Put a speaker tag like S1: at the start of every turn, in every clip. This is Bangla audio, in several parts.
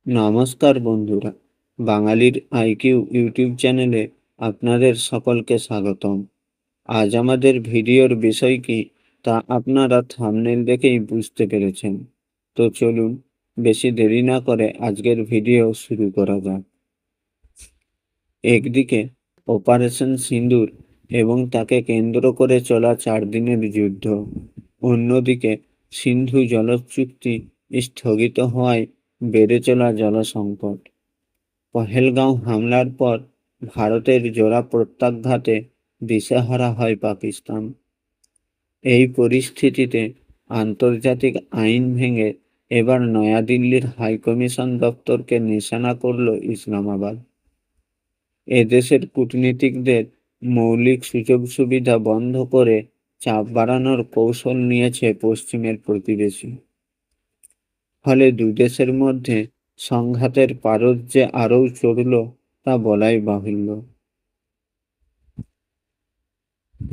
S1: নমস্কার বন্ধুরা, বাঙালির আইকিউ ইউটিউব চ্যানেলে আপনাদের সকলকে স্বাগতম। আজ আমাদের ভিডিওর বিষয় কি তা আপনারা থাম্বনেল দেখেই বুঝতে পেরেছেন। তো চলুন বেশি দেরি না করে আজকের ভিডিও শুরু করা যাক। একদিকে অপারেশন সিঁদুর এবং তাকে কেন্দ্র করে চলা 4 দিনের যুদ্ধ, অন্যদিকে সিন্ধু জল চুক্তি স্থগিত হওয়ায় বেড়ে চলা জলসংকট। পহেলগাঁও হামলার পর ভারতের জোড়া প্রত্যাঘাতে দিশেহারা হয় পাকিস্তান। এই পরিস্থিতিতে আন্তর্জাতিক আইন ভেঙে এবার নয়াদিল্লির হাইকমিশন দপ্তরকে নিশানা করল ইসলামাবাদ। এদেশের কূটনীতিকদের মৌলিক সুযোগ সুবিধা বন্ধ করে চাপ বাড়ানোর কৌশল নিয়েছে পশ্চিমের প্রতিবেশী। ফলে দুদেশের মধ্যে সংঘাতের পারদ যে আরও চড়ল তা বলাই বাহুল্য।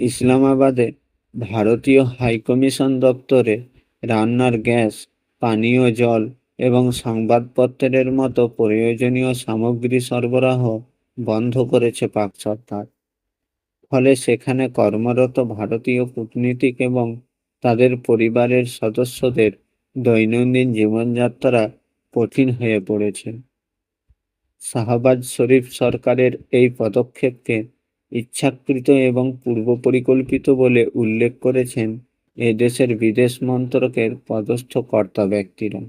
S1: ইসলামাবাদে ভারতীয় হাইকমিশন দপ্তরে রান্নার গ্যাস, পানীয় জল এবং সংবাদপত্রের মতো প্রয়োজনীয় সামগ্রী সরবরাহ বন্ধ করেছে পাক সরকার। ফলে সেখানে কর্মরত ভারতীয় কূটনীতিক এবং তাদের পরিবারের সদস্যদের দৈনন্দিন জীবনযাত্রা কঠিন হয়ে পড়েছে। শাহবাজ শরীফ সরকারের এই পদক্ষেপকে ইচ্ছাকৃত এবং পূর্বপরিকল্পিত বলে উল্লেখ করেছেন এদেশের বিদেশ মন্ত্রকের পদস্থ কর্তা ব্যক্তিরা।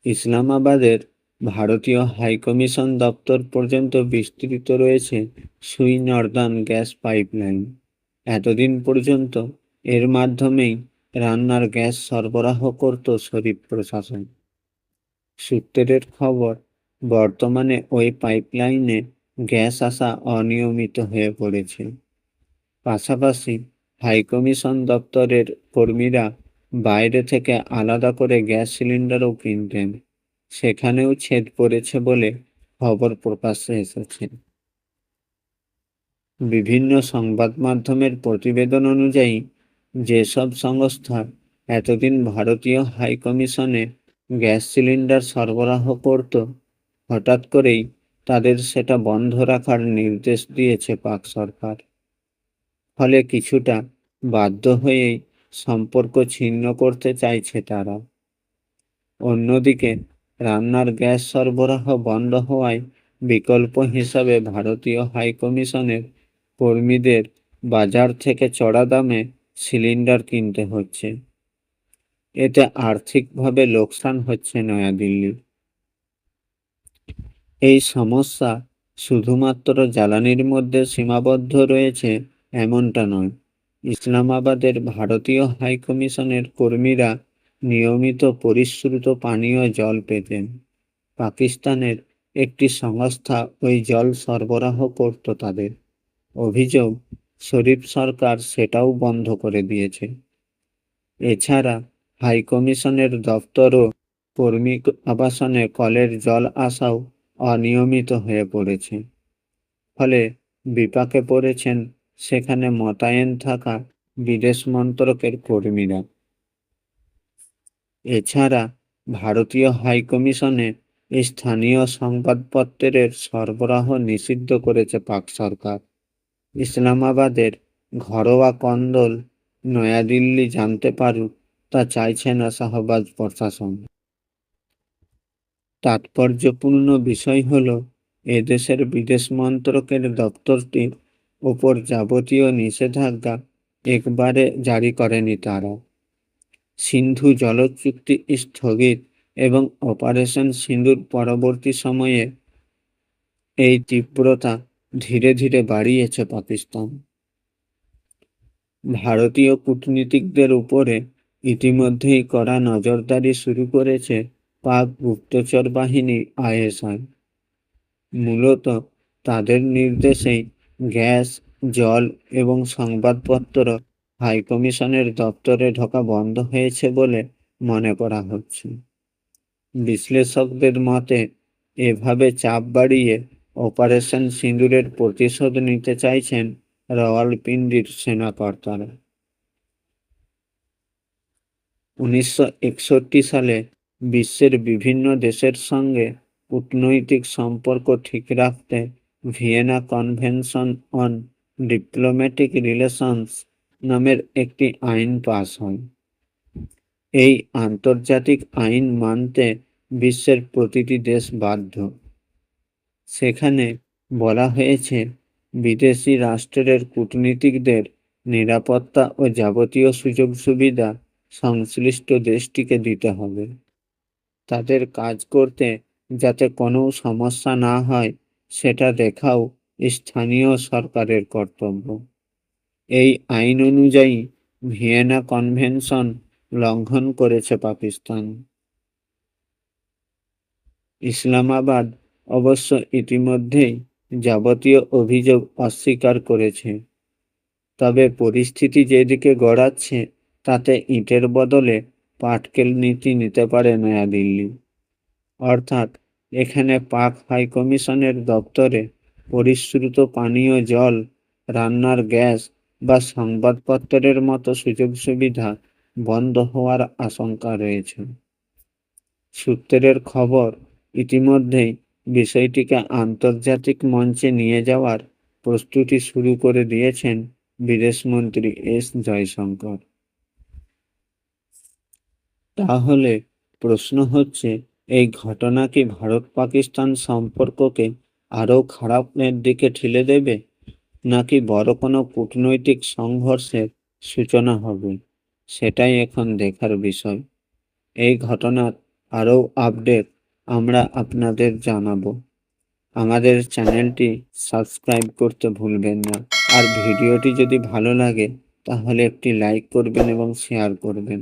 S1: ইসলামাবাদের ভারতীয় হাইকমিশন দপ্তর পর্যন্ত বিস্তৃত রয়েছে সুই নর্দান গ্যাস পাইপলাইন। এতদিন পর্যন্ত এর মাধ্যমেই রান্নার গ্যাস সরবরাহ করত শরীফ প্রশাসন। সূত্রের খবর, বর্তমানে ওই পাইপলাইনে গ্যাস আসা অনিয়মিত হয়ে পড়েছে। পাশাপাশি হাইকমিশন দপ্তরের কর্মীরা বাইরে থেকে আলাদা করে গ্যাস সিলিন্ডারও কিনতেন, সেখানেও ছেদ পড়েছে বলে খবর প্রকাশ্যে এসেছে। বিভিন্ন সংবাদ মাধ্যমের প্রতিবেদন অনুযায়ী যেসব সংস্থা এতদিন ভারতীয় হাইকমিশনে গ্যাস সিলিন্ডার সরবরাহ করত, হঠাৎ করেই তাদের সেটা বন্ধ রাখার নির্দেশ দিয়েছে পাক সরকার। ফলে কিছুটা বাধ্য হয়েই সম্পর্ক ছিন্ন করতে চাইছে তারা। অন্যদিকে রান্নার গ্যাস সরবরাহ বন্ধ হওয়ায় বিকল্প হিসাবে ভারতীয় হাইকমিশনের কর্মীদের বাজার থেকে চড়া দামে সিলিন্ডার কিনতে হচ্ছে। এতে আর্থিকভাবে লোকসান হচ্ছে নয়াদিল্লির। এই সমস্যা শুধুমাত্র জ্বালানির মধ্যে সীমাবদ্ধ রয়েছে এমনটা নয়। ইসলামাবাদের ভারতীয় হাইকমিশনের কর্মীরা নিয়মিত পরিশ্রুত পানীয় জল পেতেন। পাকিস্তানের একটি সংস্থা ওই জল সরবরাহ করত তাদের। অভিযোগ, শরীফ সরকার সেটাও বন্ধ করে দিয়েছে। এছাড়া হাইকমিশনের দপ্তর ও কর্মী আবাসনে কলের জল আসাও অনিয়মিত হয়ে পড়েছে। ফলে বিপাকে পড়েছেন সেখানে মোতায়েন থাকা বিদেশ মন্ত্রকের কর্মীরা। এছাড়া ভারতীয় হাইকমিশনে স্থানীয় সংবাদপত্রের সরবরাহ নিষিদ্ধ করেছে পাক সরকার। ইসলামাবাদের ঘরোয়া কোন্দল নয়াদিল্লি জানতে পারুক তা চাইছে না শাহবাজ প্রশাসন। তাৎপর্যপূর্ণ বিষয় হল, এদেশের বিদেশ মন্ত্রকের দপ্তরটির ওপর যাবতীয় নিষেধাজ্ঞা একবারে জারি করেনি তারা। সিন্ধু জল চুক্তি স্থগিত এবং অপারেশন সিঁদুর পরবর্তী সময়ে এই তীব্রতা ধীরে ধীরে বাড়িয়েছে পাকিস্তান। ভারতীয় কূটনীতিকদের উপরে ইতিমধ্যেই কড়া নজরদারি শুরু করেছে পাক গুপ্তচর বাহিনী আইএসআই। মূলত তাদের নির্দেশেই গ্যাস, জল এবং সংবাদপত্র হাইকমিশনের দপ্তরে ঢোকা বন্ধ হয়েছে বলে মনে করা হচ্ছে। বিশ্লেষকদের মতে এভাবে চাপ বাড়িয়ে অপারেশন সিঁদুরের প্রতিশোধ নিতে চাইছেন রাওয়ালপিন্ডির সেনাকর্তারা। 1961 সালে বিশ্বের বিভিন্ন দেশের সঙ্গে কূটনৈতিক সম্পর্ক ঠিক রাখতে Vienna convention on diplomatic relations নামের একটি আইন পাস হয়। এই আন্তর্জাতিক আইন মানতে বিশ্বের প্রতিটি দেশ বাধ্য। সেখানে বলা হয়েছে, বিদেশি রাষ্ট্রের কূটনীতিকদের নিরাপত্তা ও যাবতীয় সুযোগ সুবিধা সংশ্লিষ্ট দেশটিকে দিতে হবে। তাদের কাজ করতে যাতে কোনো সমস্যা না হয় সেটা দেখাও স্থানীয় সরকারের কর্তব্য। এই আইন অনুযায়ী ভিয়েনা কনভেনশন লঙ্ঘন করেছে পাকিস্তান। ইসলামাবাদ অবশ্য ইতিমধ্যেই যাবতীয় অভিযোগ অস্বীকার করেছে। তবে পরিস্থিতি যেদিকে গড়াচ্ছে তাতে ইটের বদলে পাটকেল নীতি নিতে পারে নয়াদিল্লি। অর্থাৎ এখানে পাক হাইকমিশনের দপ্তরে পরিশ্রুত পানীয় জল, রান্নার গ্যাস বা সংবাদপত্রের মতো সুযোগ সুবিধা বন্ধ হওয়ার আশঙ্কা রয়েছে। সূত্রের খবর, ইতিমধ্যেই বিষয়টিকে আন্তর্জাতিক মঞ্চে নিয়ে যাওয়ার প্রস্তুতি শুরু করে দিয়েছেন বিদেশমন্ত্রী এস জয়শঙ্কর। তাহলে প্রশ্ন হচ্ছে, এই ঘটনা কি ভারত পাকিস্তান সম্পর্ককে আরও খারাপের দিকে ঠেলে দেবে, নাকি বড় কোনো কূটনৈতিক সংঘর্ষের সূচনা হবে? সেটাই এখন দেখার বিষয়। এই ঘটনার আরও আপডেট আমরা আপনাদের জানাবো। আমাদের চ্যানেলটি সাবস্ক্রাইব করতে ভুলবেন না। আর ভিডিওটি যদি ভালো লাগে তাহলে একটি লাইক করবেন এবং শেয়ার করবেন।